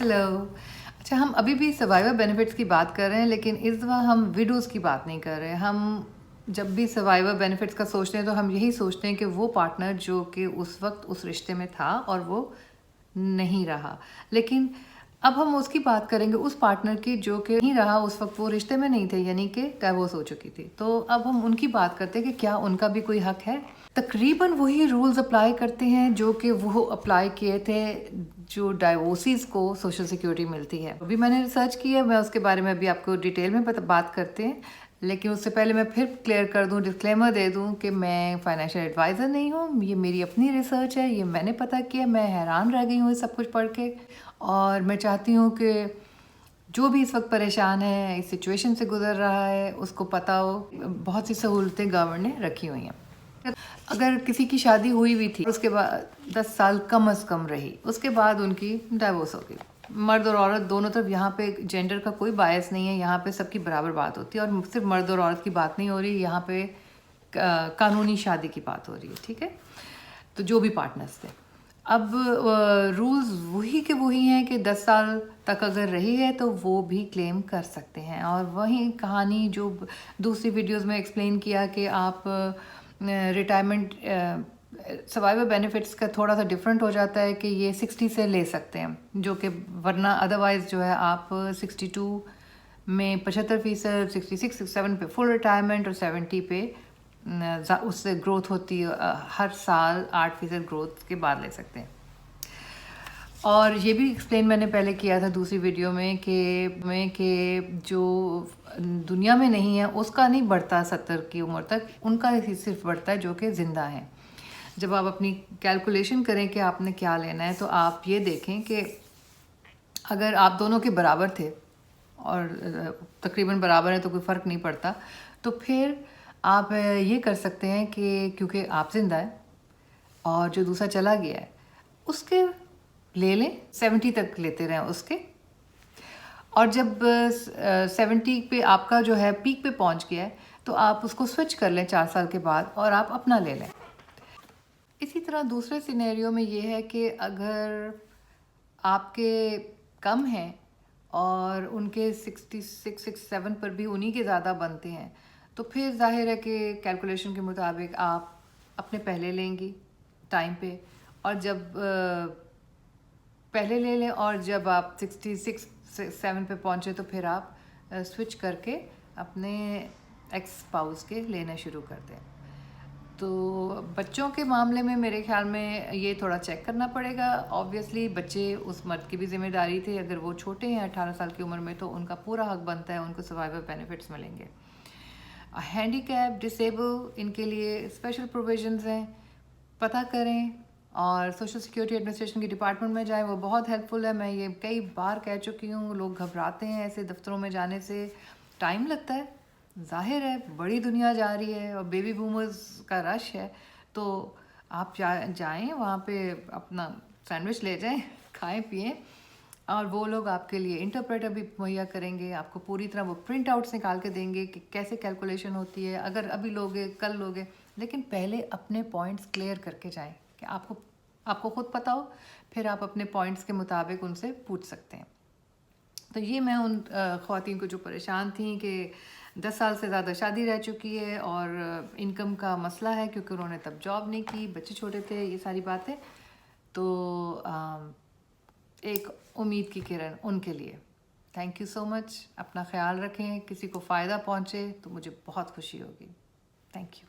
Hello. अच्छा, हम अभी भी सर्वाइवर बेनिफिट्स की बात कर रहे हैं, लेकिन इस दफ़ा हम विडोज़ की बात नहीं कर रहे हैं। हम जब भी सर्वाइवर बेनिफिट्स का सोचते हैं तो हम यही सोचते हैं कि वो पार्टनर जो कि उस वक़्त उस रिश्ते में था और वो नहीं रहा। लेकिन अब हम उसकी बात करेंगे उस पार्टनर की जो कि नहीं रहा, उस वक़्त वो रिश्ते में नहीं थे, यानी कि डाइवोर्स हो चुकी थी। तो अब हम उनकी बात करते हैं कि क्या उनका भी कोई हक है? तकरीबन वही रूल्स अप्लाई करते हैं जो कि वो अप्लाई किए थे जो डाइवोर्सीज़ को सोशल सिक्योरिटी मिलती है। अभी मैंने रिसर्च की है, मैं उसके बारे में अभी आपको डिटेल में बात करते हैं, लेकिन उससे पहले मैं फिर क्लियर कर दूं, डिस्क्लेमर दे दूं कि मैं फाइनेंशियल एडवाइज़र नहीं हूं। ये मेरी अपनी रिसर्च है, ये मैंने पता किया। मैं हैरान रह गई हूँ ये सब कुछ पढ़ के, और मैं चाहती हूँ कि जो भी इस वक्त परेशान है, इस सिचुएशन से गुजर रहा है, उसको पता हो बहुत सी सहूलतें गवर्नमेंट ने रखी हुई हैं। अगर किसी की शादी हुई भी थी, उसके बाद 10 साल कम से कम रही, उसके बाद उनकी डाइवोर्स हो गई। मर्द और औरत दोनों तरफ, यहाँ पे जेंडर का कोई बायस नहीं है, यहाँ पे सबकी बराबर बात होती है। और सिर्फ मर्द और औरत की बात नहीं हो रही, यहाँ पे कानूनी शादी की बात हो रही है, ठीक है। तो जो भी पार्टनर्स थे, अब रूल्स वही के वही हैं कि 10 साल तक अगर रही है तो वो भी क्लेम कर सकते हैं। और वही कहानी जो दूसरी वीडियोस में एक्सप्लेन किया कि आप रिटायरमेंट सर्वाइवल बेनिफिट्स का थोड़ा सा डिफरेंट हो जाता है कि ये 60 से ले सकते हैं, जो कि वरना अदरवाइज़ जो है आप 62 में 75%, 66 67 पे फुल रिटायरमेंट और 70 पे उससे ग्रोथ होती है, हर साल 8% ग्रोथ के बाद ले सकते हैं। और ये भी एक्सप्लेन मैंने पहले किया था दूसरी वीडियो में कि जो दुनिया में नहीं है उसका नहीं बढ़ता 70 की उम्र तक, उनका ही सिर्फ बढ़ता है जो कि ज़िंदा हैं। जब आप अपनी कैलकुलेशन करें कि आपने क्या लेना है, तो आप ये देखें कि अगर आप दोनों के बराबर थे और तकरीबन बराबर है तो कोई फ़र्क नहीं पड़ता, तो फिर आप ये कर सकते हैं कि क्योंकि आप ज़िंदा हैं और जो दूसरा चला गया है उसके ले लें, 70 तक लेते रहें उसके। और जब 70 पे आपका जो है पीक पे पहुंच गया है तो आप उसको स्विच कर लें 4 साल के बाद और आप अपना ले लें। इसी तरह दूसरे सिनेरियो में ये है कि अगर आपके कम हैं और उनके 66 67 पर भी उन्हीं के ज़्यादा बनते हैं, तो फिर जाहिर है कि कैलकुलेशन के मुताबिक आप अपने पहले लेंगी टाइम पे, और जब पहले ले लें, और जब आप 66 7 पे पहुँचे तो फिर आप स्विच करके अपने एक्स स्पाउस के लेना शुरू कर दें। तो बच्चों के मामले में मेरे ख्याल में ये थोड़ा चेक करना पड़ेगा। ऑब्वियसली बच्चे उस मर्द की भी जिम्मेदारी थी, अगर वो छोटे हैं 18 साल की उम्र में तो उनका पूरा हक बनता है, उनको सर्वाइवल बेनिफिट्स मिलेंगे। हैंडीकैप, डिसेबल, इनके लिए स्पेशल प्रोविजंस हैं, पता करें और सोशल सिक्योरिटी एडमिनिस्ट्रेशन के डिपार्टमेंट में जाएं, वो बहुत हेल्पफुल है। मैं ये कई बार कह चुकी हूँ, लोग घबराते हैं ऐसे दफ्तरों में जाने से, टाइम लगता है, जाहिर है बड़ी दुनिया जा रही है और बेबी बूमर्स का रश है, तो आप जाएं वहाँ पे, अपना सैंडविच ले जाएं, खाएं पिएं, और वो लोग आपके लिए इंटरप्रेटर भी मुहैया करेंगे, आपको पूरी तरह वो प्रिंट आउट्स निकाल के देंगे कि कैसे कैलकुलेशन होती है, अगर अभी लोगे कल लोगे। लेकिन पहले अपने पॉइंट्स क्लियर करके जाएं कि आपको खुद पता हो, फिर आप अपने पॉइंट्स के मुताबिक उनसे पूछ सकते हैं। तो ये मैं उन ख़वातीन को जो परेशान थी कि 10 साल से ज़्यादा शादी रह चुकी है और इनकम का मसला है क्योंकि उन्होंने तब जॉब नहीं की, बच्चे छोटे थे, ये सारी बातें, तो एक उम्मीद की किरण उनके लिए। Thank you so much. अपना ख्याल रखें, किसी को फ़ायदा पहुँचे तो मुझे बहुत खुशी होगी। Thank you.